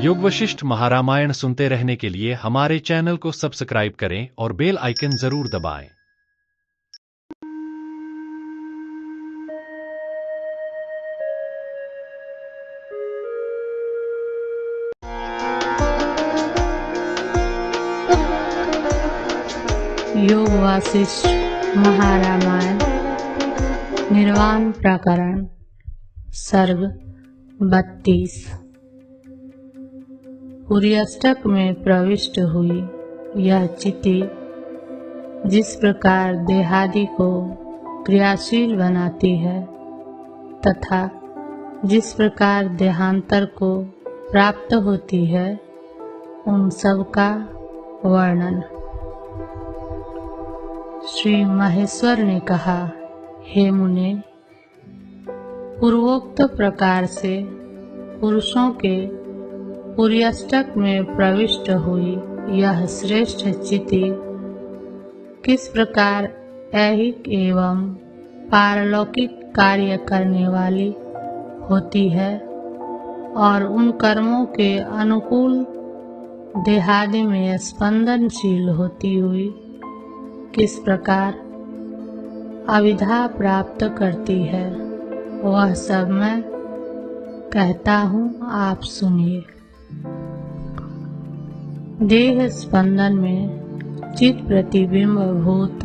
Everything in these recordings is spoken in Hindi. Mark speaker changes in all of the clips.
Speaker 1: योग वशिष्ठ महारामायण सुनते रहने के लिए हमारे चैनल को सब्सक्राइब करें और बेल आइकन जरूर दबाएं।
Speaker 2: योग वशिष्ठ महारामायण निर्वाण प्रकरण सर्ग 32। पुर्यष्टक में प्रविष्ट हुई यह चिति जिस प्रकार देहादि को क्रियाशील बनाती है तथा जिस प्रकार देहांतर को प्राप्त होती है उन सब का वर्णन। श्री महेश्वर ने कहा, हे मुने, पूर्वोक्त प्रकार से पुरुषों के पुर्यष्टक में प्रविष्ट हुई यह श्रेष्ठ चिति किस प्रकार ऐहिक एवं पारलौकिक कार्य करने वाली होती है और उन कर्मों के अनुकूल देहादि में स्पंदनशील होती हुई किस प्रकार अविद्या प्राप्त करती है, वह सब मैं कहता हूँ, आप सुनिए। देह स्पंदन में चित्त प्रतिबिंब भूत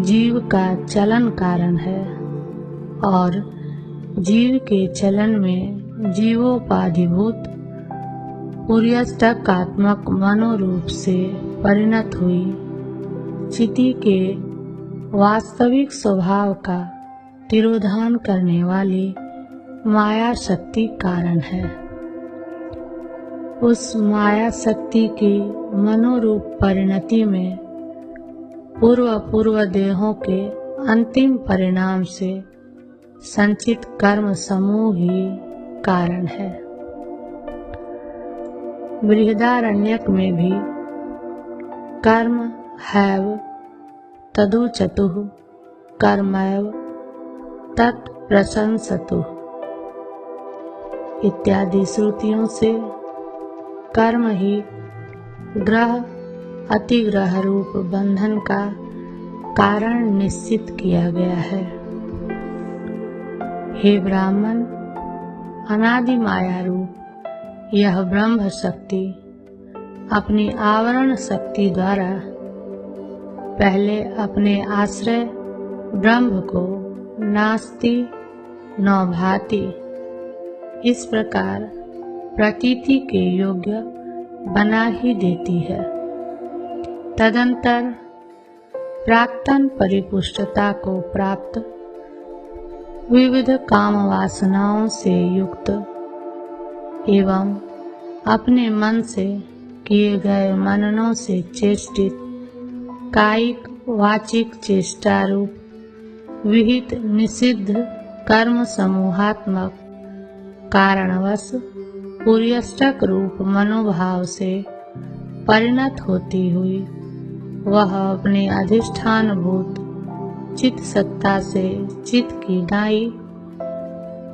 Speaker 2: जीव का चलन कारण है और जीव के चलन में जीवोपाधिभूत पुर्यष्टकात्मक मनोरूप से परिणत हुई चिति के वास्तविक स्वभाव का तिरोधान करने वाली माया शक्ति कारण है। उस माया शक्ति की मनोरूप परिणति में पूर्व देहों के अंतिम परिणाम से संचित कर्म समूह ही कारण है। बृहदारण्यक में भी कर्म हैव तदुचतुः कर्मैव तत्प्रशंसतुः इत्यादि श्रुतियों से कर्म ही ग्रह अतिग्रह रूप बंधन का कारण निश्चित किया गया है। हे ब्राह्मण, अनादि माया रूप यह ब्रह्म शक्ति अपनी आवरण शक्ति द्वारा पहले अपने आश्रय ब्रह्म को नास्ति न भाति इस प्रकार प्रतीति के योग्य बना ही देती है। तदंतर प्राक्तन परिपुष्टता को प्राप्त विविध काम वासनाओं से युक्त एवं अपने मन से किए गए मननों से चेष्टित कायिक वाचिक चेष्टा रूप विहित निषिद्ध कर्म समूहात्मक कारणवश पुर्यष्टक रूप मनोभाव से परिणत होती हुई वह अपने अधिष्ठान भूत चित्त सत्ता से चित्त की नाई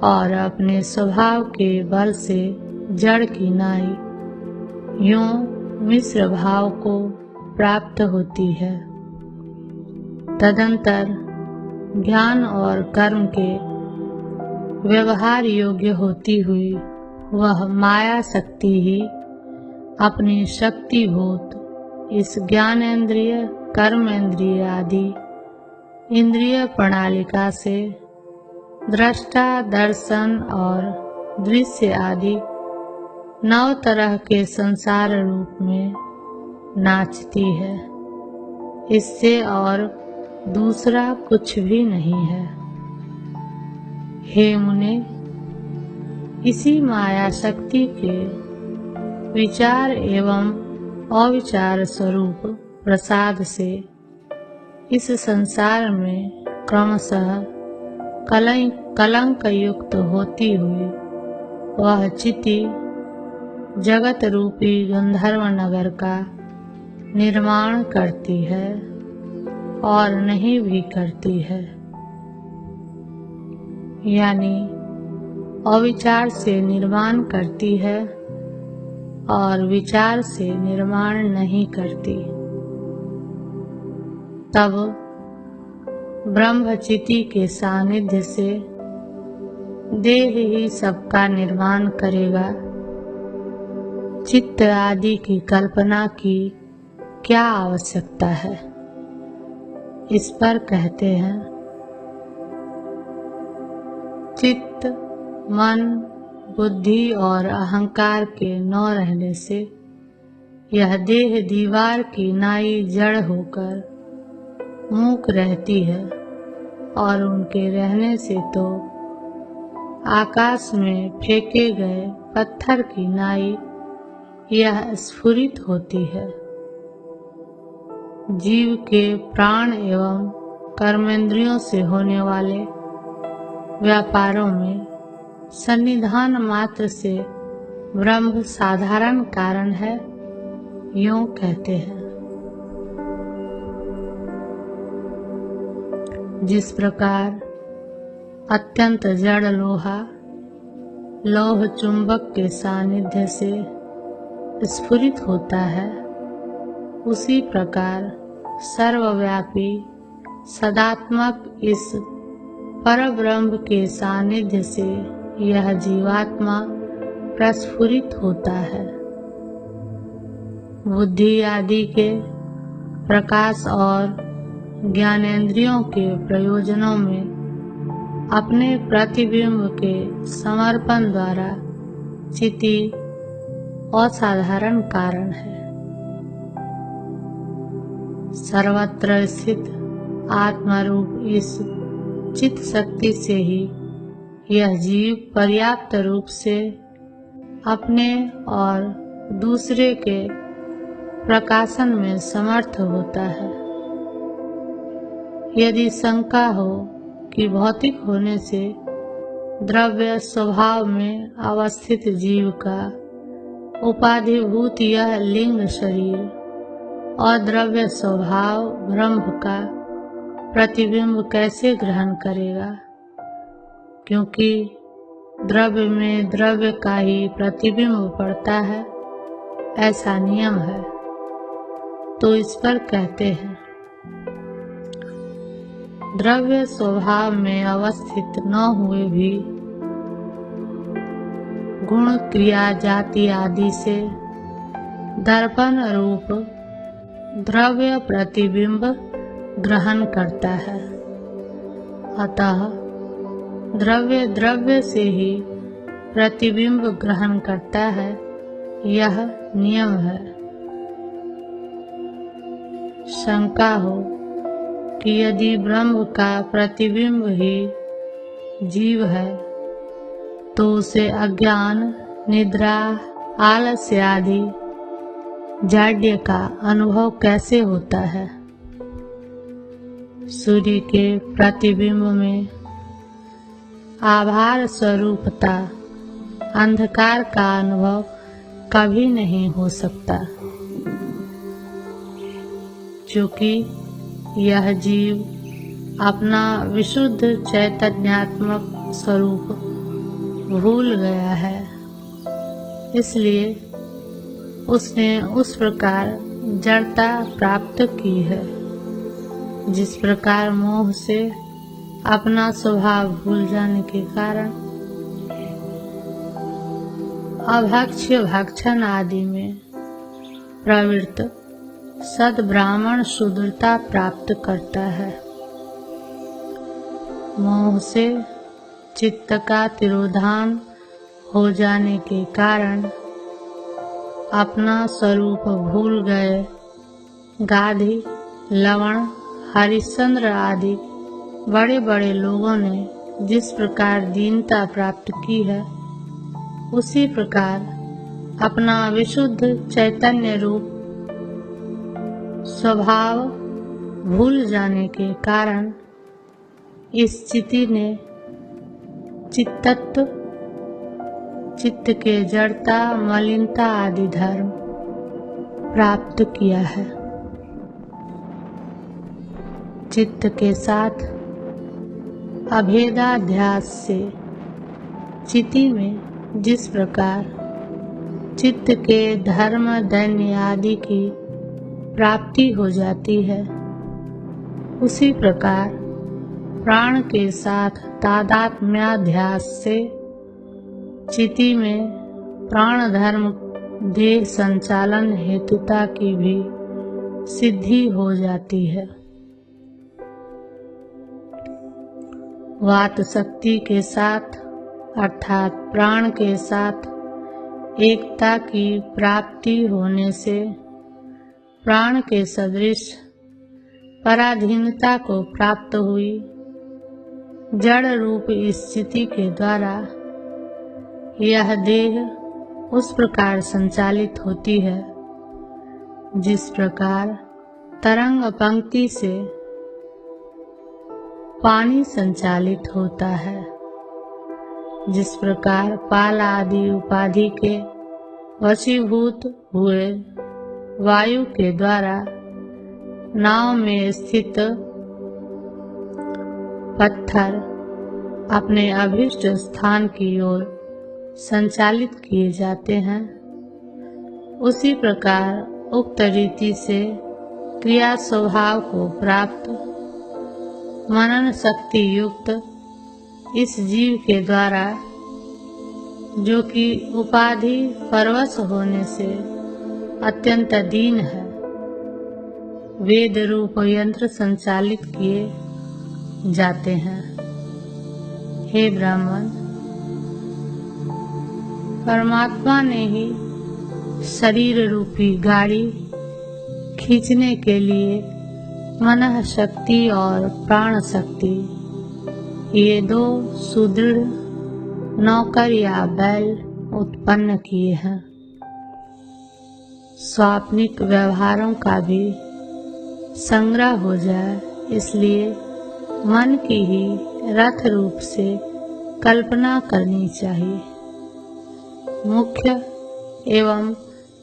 Speaker 2: और अपने स्वभाव के बल से जड़ की नाई यूं मिश्र भाव को प्राप्त होती है। तदंतर ज्ञान और कर्म के व्यवहार योग्य होती हुई वह माया शक्ति ही अपनी शक्तिभूत इस ज्ञानेंद्रिय कर्मेंद्रिय आदि इंद्रिय प्रणालिका से दृष्टा दर्शन और दृश्य आदि 9 तरह के संसार रूप में नाचती है। इससे और दूसरा कुछ भी नहीं है। हे मुने, इसी माया शक्ति के विचार एवं अविचार स्वरूप प्रसाद से इस संसार में क्रमशः कलंक युक्त होती हुई वह चिति जगत रूपी गंधर्व नगर का निर्माण करती है और नहीं भी करती है। यानी अविचार से निर्माण करती है और विचार से निर्माण नहीं करती। तब ब्रह्मचिति के सानिध्य से देह ही सबका निर्माण करेगा। चित्त आदि की कल्पना की क्या आवश्यकता है? इस पर कहते हैं, चित्त, मन, बुद्धि और अहंकार के न रहने से यह देह दीवार की नाई जड़ होकर मूक रहती है, और उनके रहने से तो आकाश में फेंके गए पत्थर की नाई यह स्फुरित होती है। जीव के प्राण एवं कर्मेंद्रियों से होने वाले व्यापारों में सन्निधान मात्र से ब्रह्म साधारण कारण है, यूं कहते हैं। जिस प्रकार अत्यंत जड़ लोहा लौह चुंबक के सानिध्य से स्फुरित होता है, उसी प्रकार सर्वव्यापी सदात्मक इस परब्रह्म के सानिध्य से यह जीवात्मा प्रस्फुरित होता है। बुद्धि आदि के प्रकाश और ज्ञानेंद्रियों के प्रयोजनों में अपने प्रतिबिंब के समर्पण द्वारा चिति असाधारण कारण है। सर्वत्र स्थित आत्मरूप इस चित शक्ति से ही यह जीव पर्याप्त रूप से अपने और दूसरे के प्रकाशन में समर्थ होता है। यदि शंका हो कि भौतिक होने से द्रव्य स्वभाव में अवस्थित जीव का उपाधिभूत यह लिंग शरीर और द्रव्य स्वभाव ब्रह्म का प्रतिबिंब कैसे ग्रहण करेगा, क्योंकि द्रव्य में द्रव्य का ही प्रतिबिंब पड़ता है, ऐसा नियम है। तो इस पर कहते हैं, द्रव्य स्वभाव में अवस्थित न हुए भी गुण क्रिया जाति आदि से दर्पण रूप द्रव्य प्रतिबिंब ग्रहण करता है। अतः द्रव्य द्रव्य से ही प्रतिबिंब ग्रहण करता है, यह नियम है। शंका हो कि यदि ब्रह्म का प्रतिबिंब ही जीव है, तो उसे अज्ञान, निद्रा, आलस्य आदि जाड्य का अनुभव कैसे होता है? सूर्य के प्रतिबिंब में आभार स्वरूपता अंधकार का अनुभव कभी नहीं हो सकता, क्योंकि यह जीव अपना विशुद्ध चैतन्यात्मक स्वरूप भूल गया है। इसलिए उसने उस प्रकार जड़ता प्राप्त की है, जिस प्रकार मोह से अपना स्वभाव भूल जाने के कारण अभक्ष्य भक्षण आदि में प्रवृत्त सद्ब्राह्मण शूद्रता प्राप्त करता है। मोह से चित्त का तिरोधान हो जाने के कारण अपना स्वरूप भूल गए गाधी, लवण, हरिश्चंद्र आदि बड़े बड़े लोगों ने जिस प्रकार दीनता प्राप्त की है, उसी प्रकार अपना विशुद्ध चैतन्य रूप स्वभाव भूल जाने के कारण इस चिति ने चित्तत्व, चित्त के जड़ता, मलिनता आदि धर्म प्राप्त किया है। चित्त के साथ अभेदाध्यास से चिति में जिस प्रकार चित्त के धर्म दैन्य आदि की प्राप्ति हो जाती है। उसी प्रकार प्राण के साथ तादात्म्याध्यास से चिति में प्राण धर्म देह संचालन हेतुता की भी सिद्धि हो जाती है। वात शक्ति के साथ अर्थात प्राण के साथ एकता की प्राप्ति होने से प्राण के सदृश पराधीनता को प्राप्त हुई। जड़ रूप स्थिति के द्वारा यह देह उस प्रकार संचालित होती है जिस प्रकार तरंग पंक्ति से पानी संचालित होता है, जिस प्रकार पाल आदि उपाधि के वशीभूत हुए वायु के द्वारा नाव में स्थित पत्थर अपने अभीष्ट स्थान की ओर संचालित किए जाते हैं, उसी प्रकार उक्त रीति से क्रिया स्वभाव को प्राप्त मनन शक्ति युक्त इस जीव के द्वारा, जो कि उपाधि परवश होने से अत्यंत दीन है, वेद रूप यंत्र संचालित किए जाते हैं। हे ब्राह्मण, परमात्मा ने ही शरीर रूपी गाड़ी खींचने के लिए मनः शक्ति और प्राण शक्ति, ये दो सुदृढ़ नौकर या बैल उत्पन्न किए हैं। स्वाप्निक व्यवहारों का भी संग्रह हो जाए, इसलिए मन की ही रथ रूप से कल्पना करनी चाहिए। मुख्य एवं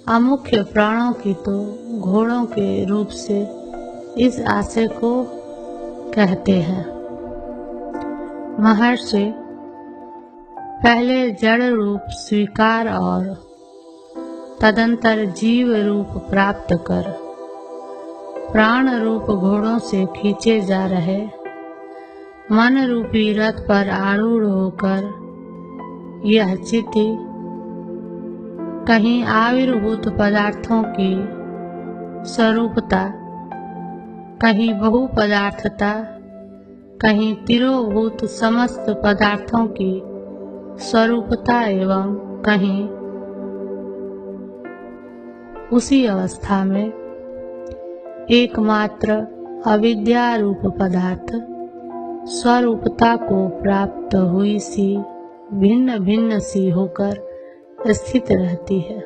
Speaker 2: अमुख्य प्राणों की तो घोड़ों के रूप से इस आशय को कहते हैं। महर्षि, पहले जड़ रूप स्वीकार और तदंतर जीव रूप प्राप्त कर प्राण रूप घोड़ों से खींचे जा रहे मन रूपी रथ पर आरूढ़ होकर यह चिति कहीं आविर्भूत पदार्थों की स्वरूपता, कहीं बहु पदार्थता, कहीं तिरोभूत समस्त पदार्थों की स्वरूपता एवं कहीं उसी अवस्था में एकमात्र अविद्या रूप पदार्थ स्वरूपता को प्राप्त हुई सी भिन्न भिन्न सी होकर स्थित रहती है।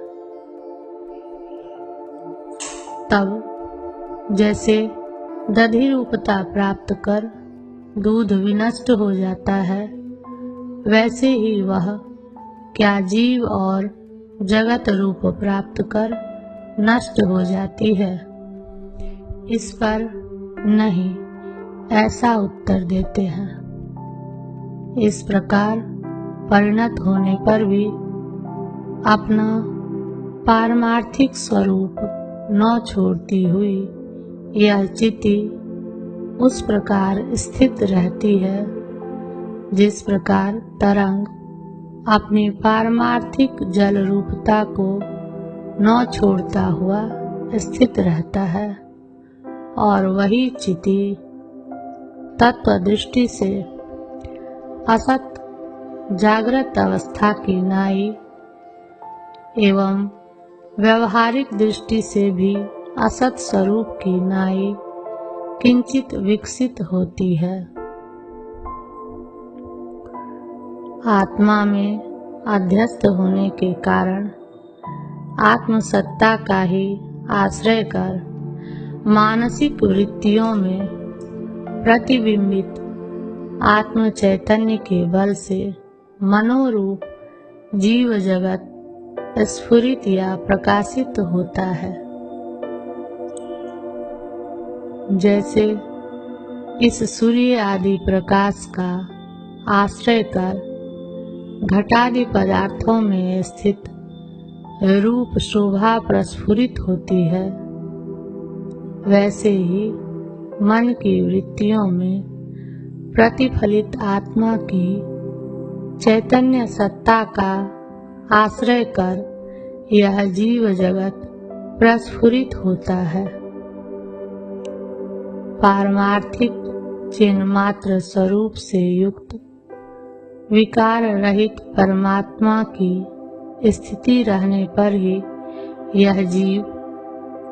Speaker 2: तब जैसे दधि रूपता प्राप्त कर दूध विनष्ट हो जाता है, वैसे ही वह क्या जीव और जगत रूप प्राप्त कर नष्ट हो जाती है। इस पर नहीं, ऐसा उत्तर देते हैं। इस प्रकार परिणत होने पर भी अपना पारमार्थिक स्वरूप न छोड़ती हुई यह चिति उस प्रकार स्थित रहती है जिस प्रकार तरंग अपनी पारमार्थिक जल रूपता को न छोड़ता हुआ स्थित रहता है, और वही चिति तत्व दृष्टि से असत जागृत अवस्था की नाई एवं व्यवहारिक दृष्टि से भी असत स्वरूप की नाई किंचित विकसित होती है। आत्मा में अध्यस्त होने के कारण आत्मसत्ता का ही आश्रय कर मानसिक वृत्तियों में प्रतिबिंबित आत्म चैतन्य के बल से मनोरूप जीव जगत स्फुरित या प्रकाशित होता है। जैसे इस सूर्य आदि प्रकाश का आश्रय कर घटादि पदार्थों में स्थित रूप शोभा प्रस्फुरित होती है, वैसे ही मन की वृत्तियों में प्रतिफलित आत्मा की चैतन्य सत्ता का आश्रय कर यह जीव जगत प्रस्फुरित होता है। पारमार्थिक चिन्ह मात्र स्वरूप से युक्त विकार रहित परमात्मा की स्थिति रहने पर ही यह जीव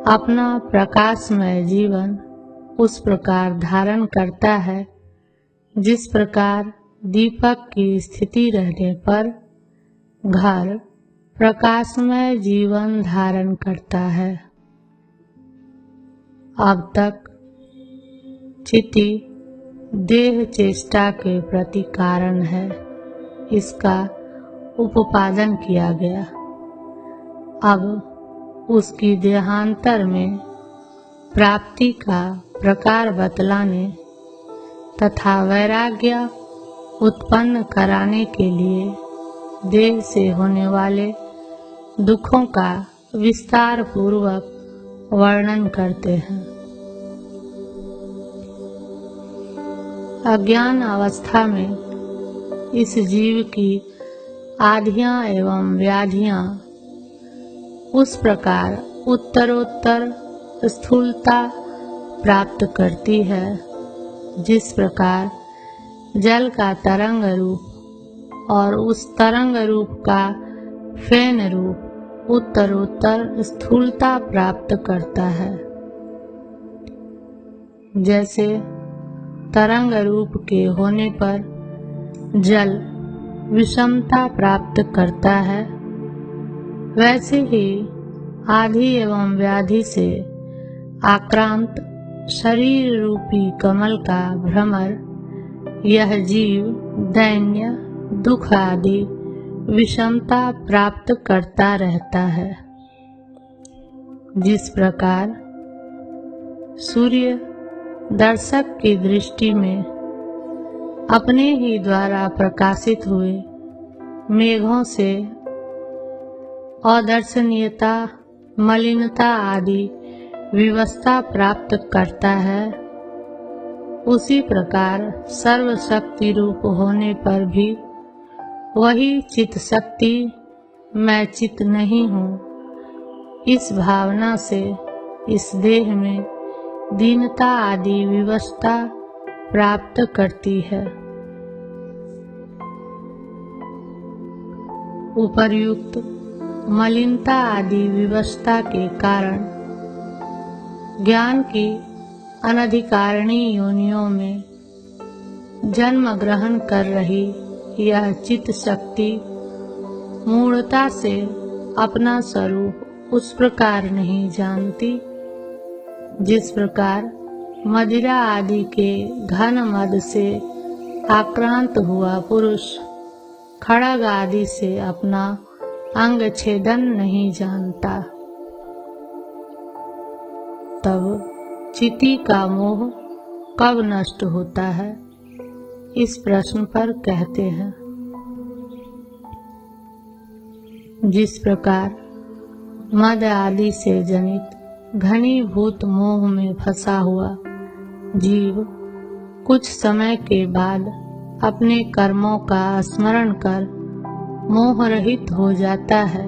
Speaker 2: अपना प्रकाशमय जीवन उस प्रकार धारण करता है जिस प्रकार दीपक की स्थिति रहने पर घर प्रकाशमय जीवन धारण करता है। अब तक चिति देह चेष्टा के प्रति कारण है, इसका उपादान किया गया। अब उसकी देहांतर में प्राप्ति का प्रकार बतलाने तथा वैराग्य उत्पन्न कराने के लिए देह से होने वाले दुखों का विस्तार पूर्वक वर्णन करते हैं। अज्ञान अवस्था में इस जीव की आधियां एवं व्याधियां उस प्रकार उत्तरोत्तर स्थूलता प्राप्त करती है जिस प्रकार जल का तरंग रूप और उस तरंग रूप का फेन रूप उत्तरोत्तर स्थूलता प्राप्त करता है। जैसे तरंग रूप के होने पर जल विषमता प्राप्त करता है, वैसे ही आधि एवं व्याधि से आक्रांत शरीर रूपी कमल का भ्रमर यह जीव दैन्य दुख आदि विषमता प्राप्त करता रहता है। जिस प्रकार सूर्य दर्शक की दृष्टि में अपने ही द्वारा प्रकाशित हुए मेघों से अदर्शनीयता मलिनता आदि विवस्था प्राप्त करता है, उसी प्रकार सर्वशक्ति रूप होने पर भी वही चित शक्ति मैं चित नहीं हूँ, इस भावना से इस देह में दीनता आदि विवस्था प्राप्त करती है। उपर्युक्त मलिनता आदि विवस्था के कारण ज्ञान की अनधिकारिणी योनियों में जन्म ग्रहण कर रही यह चित्त शक्ति मूढ़ता से अपना स्वरूप उस प्रकार नहीं जानती जिस प्रकार मदिरा आदि के घन मद से आक्रांत हुआ पुरुष खड़ग आदि से अपना अंग छेदन नहीं जानता। तब चिति का मोह कब नष्ट होता है, इस प्रश्न पर कहते हैं, जिस प्रकार मद आदि से जनित घनीभूत मोह में फंसा हुआ जीव कुछ समय के बाद अपने कर्मों का स्मरण कर मोह रहित हो जाता है,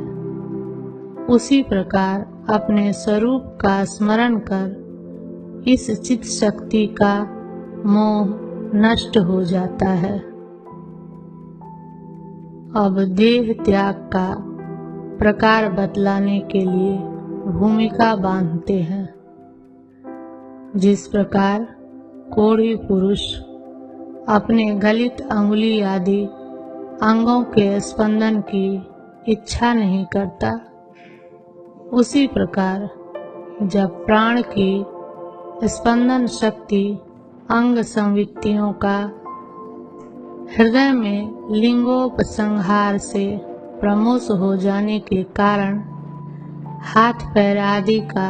Speaker 2: उसी प्रकार अपने स्वरूप का स्मरण कर इस चित्त शक्ति का मोह नष्ट हो जाता है। अब देह त्याग का प्रकार बतलाने के लिए भूमिका बांधते हैं। जिस प्रकार कोढ़ी पुरुष अपने गलित अंगुली आदि अंगों के स्पंदन की इच्छा नहीं करता, उसी प्रकार जब प्राण की स्पंदन शक्ति अंग संवित्तियों का हृदय में लिंगोपसंहार से प्रमोष हो जाने के कारण हाथ पैर आदि का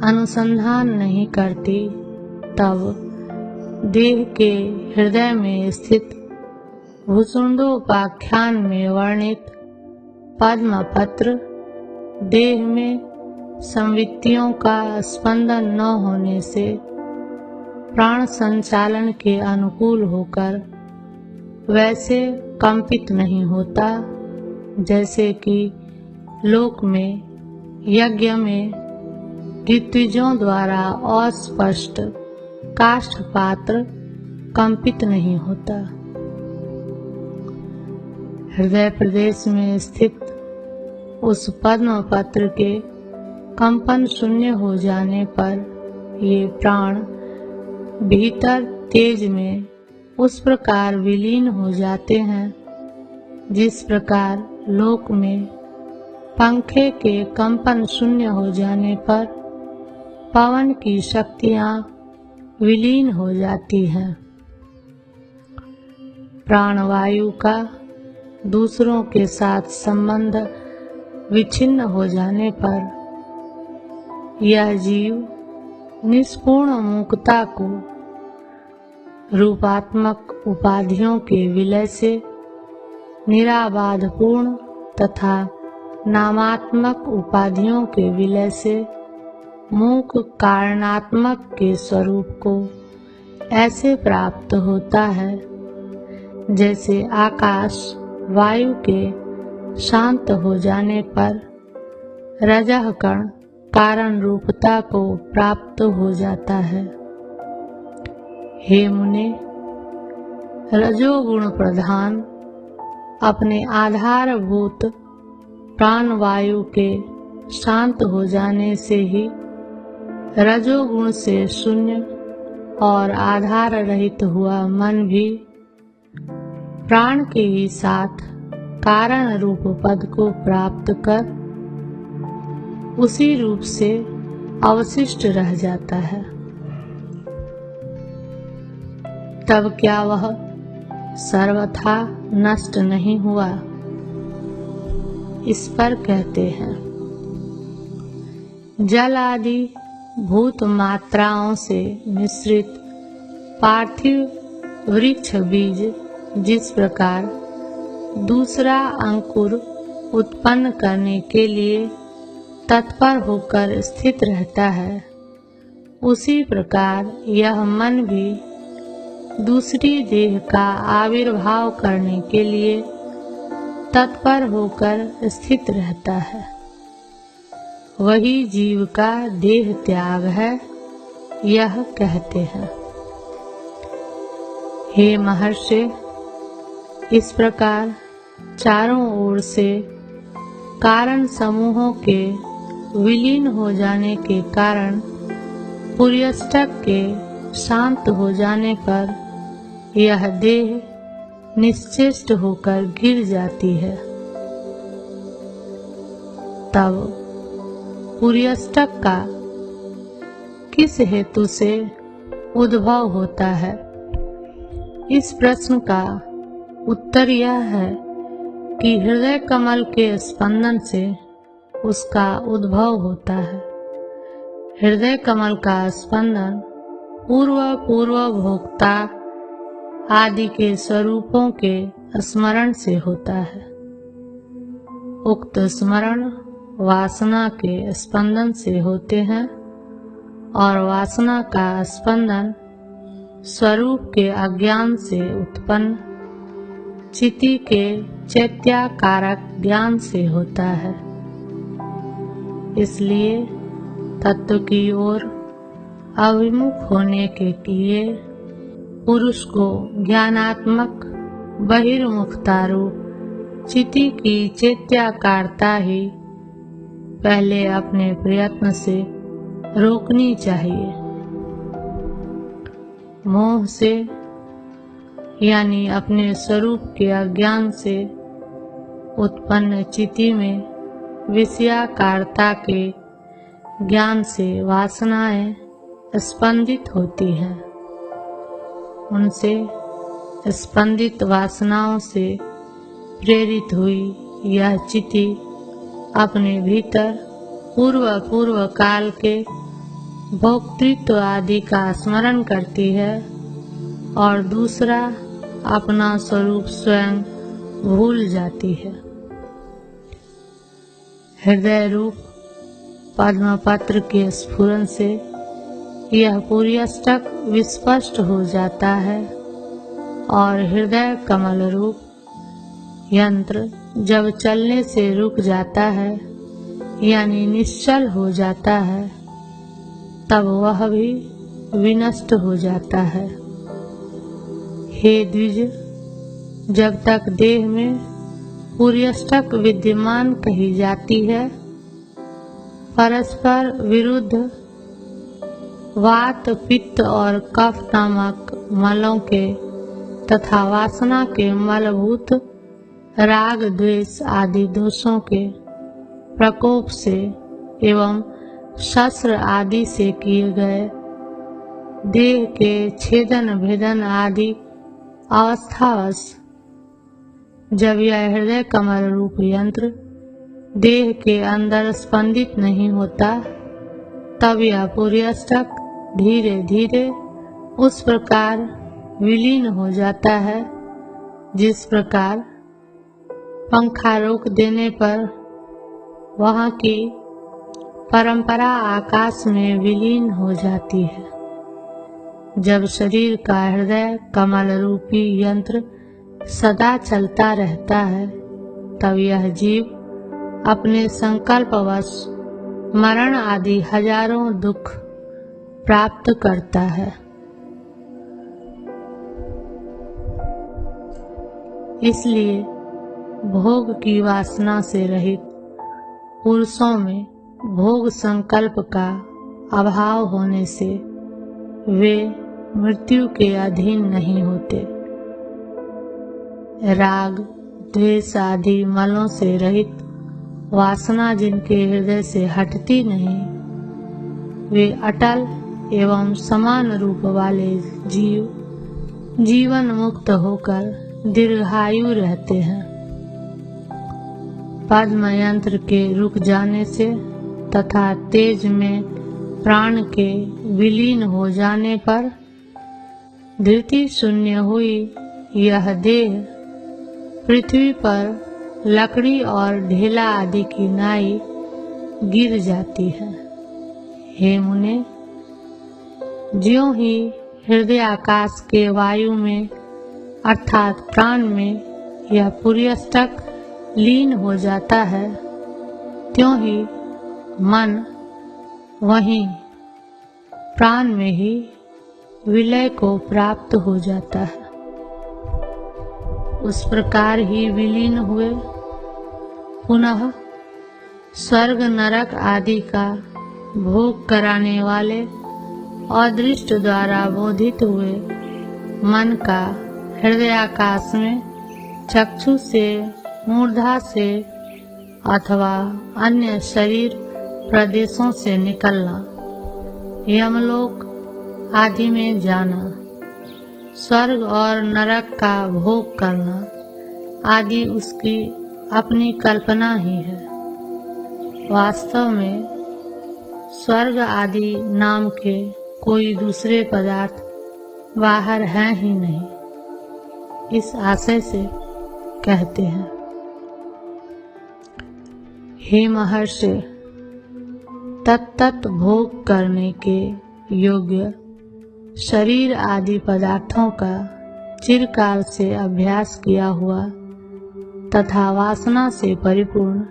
Speaker 2: अनुसंधान नहीं करती, तब देह के हृदय में स्थित भूसुंडोपाख्यान में वर्णित पद्मपत्र देह में संवित्तियों का स्पंदन न होने से प्राण संचालन के अनुकूल होकर वैसे कंपित नहीं होता जैसे कि लोक में यज्ञ में ऋत्विजों द्वारा अस्पष्ट काष्ठ पात्र कंपित नहीं होता। हृदय प्रदेश में स्थित उस पद्म पत्र के कंपन शून्य हो जाने पर ये प्राण भीतर तेज में उस प्रकार विलीन हो जाते हैं जिस प्रकार लोक में पंखे के कंपन शून्य हो जाने पर पवन की शक्तियां विलीन हो जाती हैं। प्राणवायु का दूसरों के साथ संबंध विच्छिन्न हो जाने पर यह जीव निष्पूर्ण मुक्ता को रूपात्मक उपाधियों के विलय से निराबाध पूर्ण तथा नामात्मक उपाधियों के विलय से मूक कारणात्मक के स्वरूप को ऐसे प्राप्त होता है जैसे आकाश वायु के शांत हो जाने पर रजः कण कारण रूपता को प्राप्त हो जाता है। हे मुने, रजोगुण प्रधान अपने आधारभूत प्राणवायु के शांत हो जाने से ही रजोगुण से शून्य और आधार रहित हुआ मन भी प्राण के ही साथ कारण रूप पद को प्राप्त कर उसी रूप से अवशिष्ट रह जाता है। तब क्या वह सर्वथा नष्ट नहीं हुआ? इस पर कहते हैं, जल आदि भूत मात्राओं से मिश्रित पार्थिव वृक्ष बीज जिस प्रकार दूसरा अंकुर उत्पन्न करने के लिए तत्पर होकर स्थित रहता है, उसी प्रकार यह मन भी दूसरी देह का आविर्भाव करने के लिए तत्पर होकर स्थित रहता है। वही जीव का देह त्याग है, यह कहते हैं। हे महर्षि, इस प्रकार चारों ओर से कारण समूहों के विलीन हो जाने के कारण पुर्यष्टक के शांत हो जाने पर यह देह निश्चेष्ट होकर गिर जाती है। तब पुर्यष्टक का किस हेतु से उद्भव होता है? इस प्रश्न का उत्तर यह है कि हृदय कमल के स्पंदन से उसका उद्भव होता है। हृदय कमल का स्पंदन पूर्व भोक्ता आदि के स्वरूपों के स्मरण से होता है। उक्त स्मरण वासना के स्पंदन से होते हैं और वासना का स्पंदन स्वरूप के अज्ञान से उत्पन्न चिति के चैत्याकारक ज्ञान से होता है। इसलिए तत्व की ओर अभिमुख होने के लिए पुरुष को ज्ञानात्मक बहिर्मुखता रूप चिति की चैत्याकारता ही पहले अपने प्रयत्न से रोकनी चाहिए। मोह से यानी अपने स्वरूप के अज्ञान से उत्पन्न चिति में विषयाकारता के ज्ञान से वासनाएं स्पंदित होती हैं। उनसे स्पंदित वासनाओं से प्रेरित हुई यह चिति अपने भीतर पूर्व काल के भोक्तृत्व आदि का स्मरण करती है और दूसरा अपना स्वरूप स्वयं भूल जाती है। हृदय रूप पद्मपत्र के स्फुरन से यह पूरी अष्टक विस्पष्ट हो जाता है और हृदय कमल रूप यंत्र जब चलने से रुक जाता है यानी निश्चल हो जाता है, तब वह भी विनष्ट हो जाता है। हे द्विज, जब तक देह में पूरी अष्टक विद्यमान कही जाती है, परस्पर विरुद्ध वात, पित्त और कफ नामक मलों के तथा वासना के मलभूत राग, द्वेष आदि दोषों के प्रकोप से एवं शस्त्र आदि से किए गए देह के छेदन भेदन आदि अवस्थावश जब यह हृदय कमल रूप यंत्र देह के अंदर स्पंदित नहीं होता, तब यह पूरी अष्टक धीरे धीरे उस प्रकार विलीन हो जाता है जिस प्रकार पंखा रोक देने पर वहाँ की परंपरा आकाश में विलीन हो जाती है। जब शरीर का हृदय कमल रूपी यंत्र सदा चलता रहता है, तब यह जीव अपने संकल्पवश मरण आदि हजारों दुख प्राप्त करता है। इसलिए भोग की वासना से रहित पुरुषों में भोग संकल्प का अभाव होने से वे मृत्यु के अधीन नहीं होते। राग, द्वेष आदि मलों से रहित वासना जिनके हृदय से हटती नहीं, वे अटल एवं समान रूप वाले जीव जीवन मुक्त होकर दीर्घायु रहते हैं। पद्म यंत्र के रुक जाने से तथा तेज में प्राण के विलीन हो जाने पर धृति शून्य हुई यह देह पृथ्वी पर लकड़ी और ढेला आदि की नाई गिर जाती है। हे मुने, ज्यों ही हृदय आकाश के वायु में अर्थात प्राण में यह पूरी अष्टक लीन हो जाता है, त्यों ही मन वहीं प्राण में ही विलय को प्राप्त हो जाता है। उस प्रकार ही विलीन हुए पुनः स्वर्ग नरक आदि का भोग कराने वाले अदृष्ट द्वारा बोधित हुए मन का हृदय आकाश में चक्षु से, मूर्धा से अथवा अन्य शरीर प्रदेशों से निकलना, यमलोक आदि में जाना, स्वर्ग और नरक का भोग करना आदि उसकी अपनी कल्पना ही है। वास्तव में स्वर्ग आदि नाम के कोई दूसरे पदार्थ बाहर हैं ही नहीं। इस आशय से कहते हैं, हे महर्षि, तत्त भोग करने के योग्य शरीर आदि पदार्थों का चिरकाल से अभ्यास किया हुआ तथा वासना से परिपूर्ण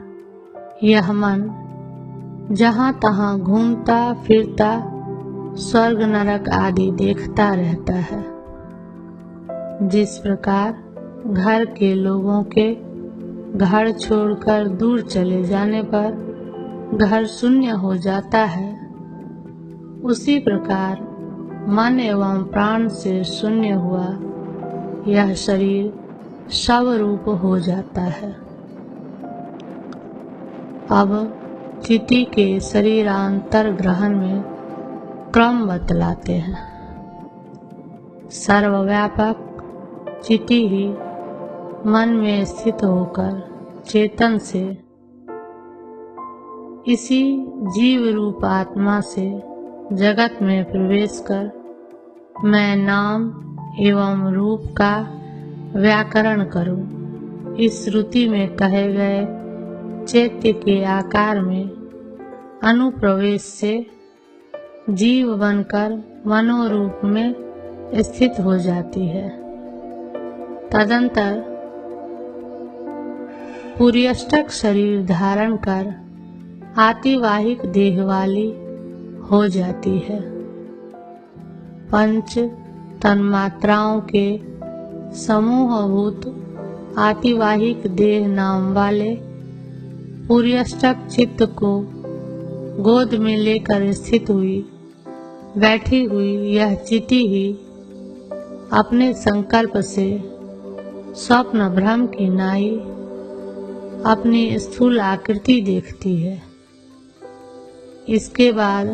Speaker 2: यह मन जहाँ तहाँ घूमता फिरता स्वर्ग नरक आदि देखता रहता है। जिस प्रकार घर के लोगों के घर छोड़कर दूर चले जाने पर घर शून्य हो जाता है, उसी प्रकार मन एवं प्राण से शून्य हुआ यह शरीर शव रूप हो जाता है। अब चिति के शरीरांतर ग्रहण में क्रम बतलाते हैं। सर्वव्यापक चिति ही मन में स्थित होकर चेतन से इसी जीव रूप आत्मा से जगत में प्रवेश कर मैं नाम एवं रूप का व्याकरण करूं। इस श्रुति में कहे गए चैत्य के आकार में अनुप्रवेश से जीव बनकर मनोरूप में स्थित हो जाती है। तदंतर पुर्यष्टक शरीर धारण कर आतिवाहिक देह वाली हो जाती है। पंच तन्मात्राओं के समूहभूत आतिवाहिक देह नाम वाले पुर्यष्टक चित्त को गोद में लेकर स्थित हुई बैठी हुई यह चिति ही अपने संकल्प से स्वप्न भ्रम की नाई अपनी स्थूल आकृति देखती है। इसके बाद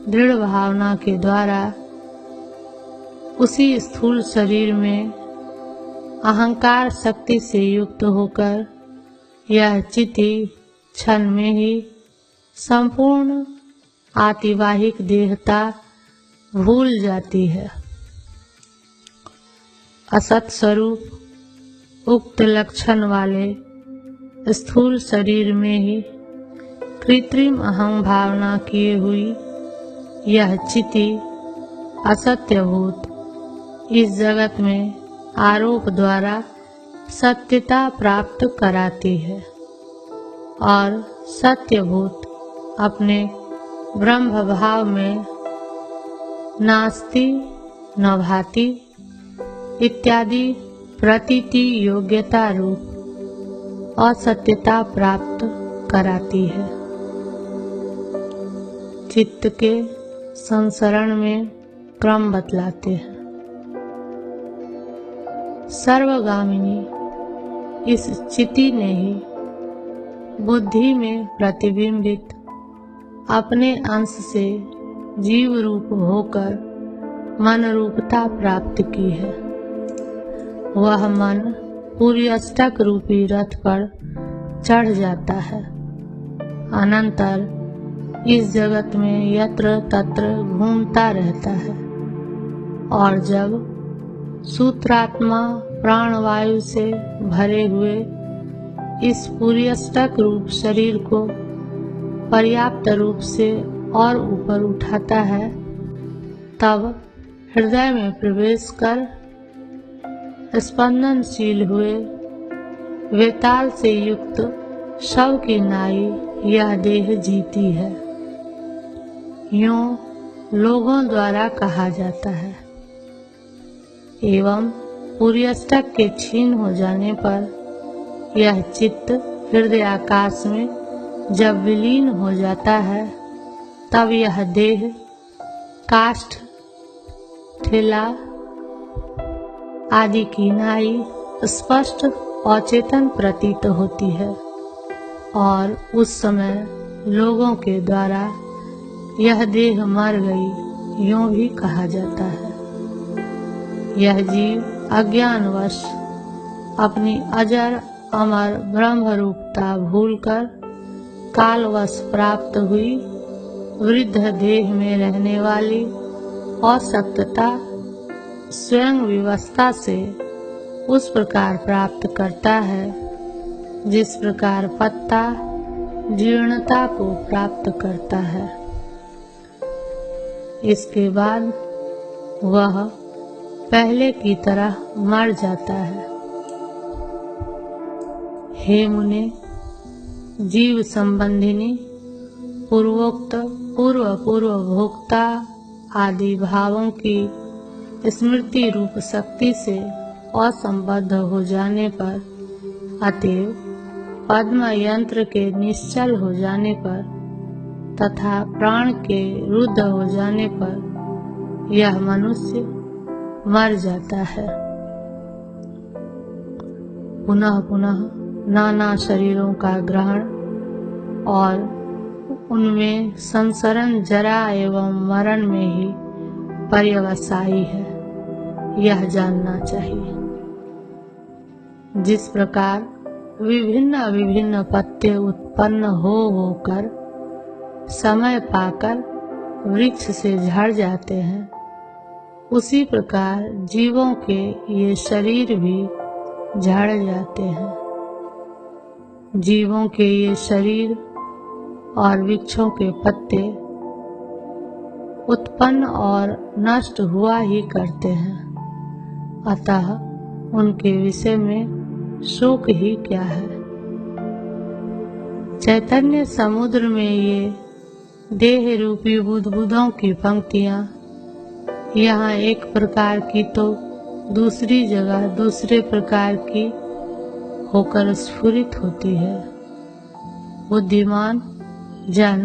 Speaker 2: दृढ़ भावना के द्वारा उसी स्थूल शरीर में अहंकार शक्ति से युक्त होकर यह चिति क्षण में ही संपूर्ण आतिवाहिक देहता भूल जाती है। असत स्वरूप उक्त लक्षण वाले स्थूल शरीर में ही कृत्रिम अहम भावना किए हुई यह चिति असत्यभूत इस जगत में आरोप द्वारा सत्यता प्राप्त कराती है और सत्यभूत अपने ब्रह्म भाव में नास्ति न भाति इत्यादि प्रतीति योग्यता रूप असत्यता प्राप्त कराती है। चित्त के संसरण में क्रम बतलाते हैं। सर्वगामिनी इस चिति ने ही बुद्धि में प्रतिबिंबित अपने अंश से जीव रूप होकर मन रूपता प्राप्त की है। वह मन पुर्यष्टक रूपी रथ पर चढ़ जाता है। अनंतर इस जगत में यत्र तत्र घूमता रहता है और जब सूत्रात्मा प्राणवायु से भरे हुए इस पुर्यष्टक रूप शरीर को पर्याप्त रूप से और ऊपर उठाता है, तब हृदय में प्रवेश कर स्पंदनशील हुए वेताल से युक्त शव की नाई यह देह जीती है। यूं लोगों द्वारा कहा जाता है। एवं पुर्यष्टक के क्षीण हो जाने पर यह चित्त हृदय आकाश में जब विलीन हो जाता है, तब यह देह काष्ठ ठेला आदि की नाई स्पष्ट अचेतन प्रतीत होती है और उस समय लोगों के द्वारा यह देह मर गई यूं भी कहा जाता है। यह जीव अज्ञानवश अपनी अजर अमर ब्रह्म रूपता भूलकर कालवश प्राप्त हुई वृद्ध देह में रहने वाली असक्तता स्वयं विवस्था से उस प्रकार प्राप्त करता है जिस प्रकार पत्ता जीर्णता को प्राप्त करता है। इसके बाद वह पहले की तरह मर जाता है। हे मुने, जीव संबंधिनी पूर्वोक्त पूर्व भोक्ता आदि भावों की स्मृति रूप शक्ति से असंबद्ध हो जाने पर, अतएव पद्म यंत्र के निश्चल हो जाने पर तथा प्राण के रुद्ध हो जाने पर यह मनुष्य मर जाता है। पुनः पुनः नाना शरीरों का ग्रहण और उनमें संसरण जरा एवं मरण में ही पर्यवसायी है, यह जानना चाहिए। जिस प्रकार विभिन्न विभिन्न पत्ते उत्पन्न होकर समय पाकर वृक्ष से झड़ जाते हैं, उसी प्रकार जीवों के ये शरीर भी झड़ जाते हैं। जीवों के ये शरीर और वृक्षों के पत्ते उत्पन्न और नष्ट हुआ ही करते हैं, अतः उनके विषय में शोक ही क्या है। चैतन्य समुद्र में ये देह रूपी बुदबुदों की पंक्तियां यहाँ एक प्रकार की तो दूसरी जगह दूसरे प्रकार की होकर स्फुरित होती है। बुद्धिमान जन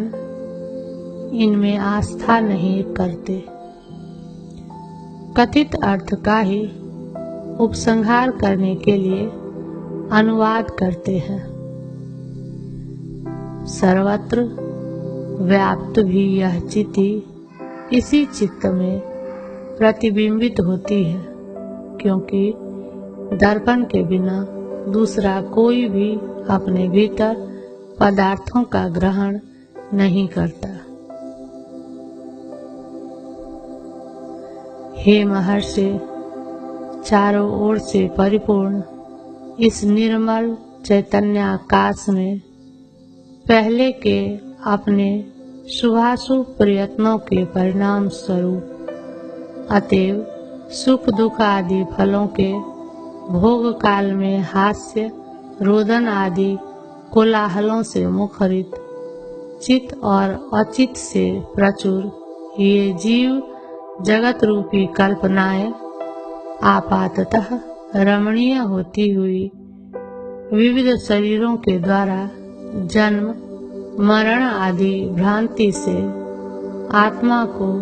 Speaker 2: इनमें आस्था नहीं करते, कथित अर्थ का ही उपसंहार करने के लिए अनुवाद करते हैं। सर्वत्र व्याप्त भी यह चिति इसी चित्त में प्रतिबिंबित होती है, क्योंकि दर्पण के बिना दूसरा कोई भी अपने भीतर पदार्थों का ग्रहण नहीं करता। हे महर्षि, चारों ओर से परिपूर्ण इस निर्मल चैतन्य आकाश में पहले के अपने शुभाशुभ प्रयत्नों के परिणाम स्वरूप अतएव सुख दुख आदि फलों के भोग काल में हास्य रोदन आदि कोलाहलों से मुखरित चित और अचित से प्रचुर ये जीव जगत रूपी कल्पनाएं आपाततः रमणीय होती हुई विविध शरीरों के द्वारा जन्म मरण आदि भ्रांति से आत्मा को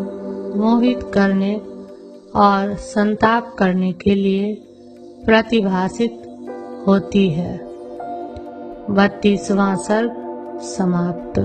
Speaker 2: मोहित करने और संताप करने के लिए प्रतिभासित होती है। 32वां सर्ग समाप्त।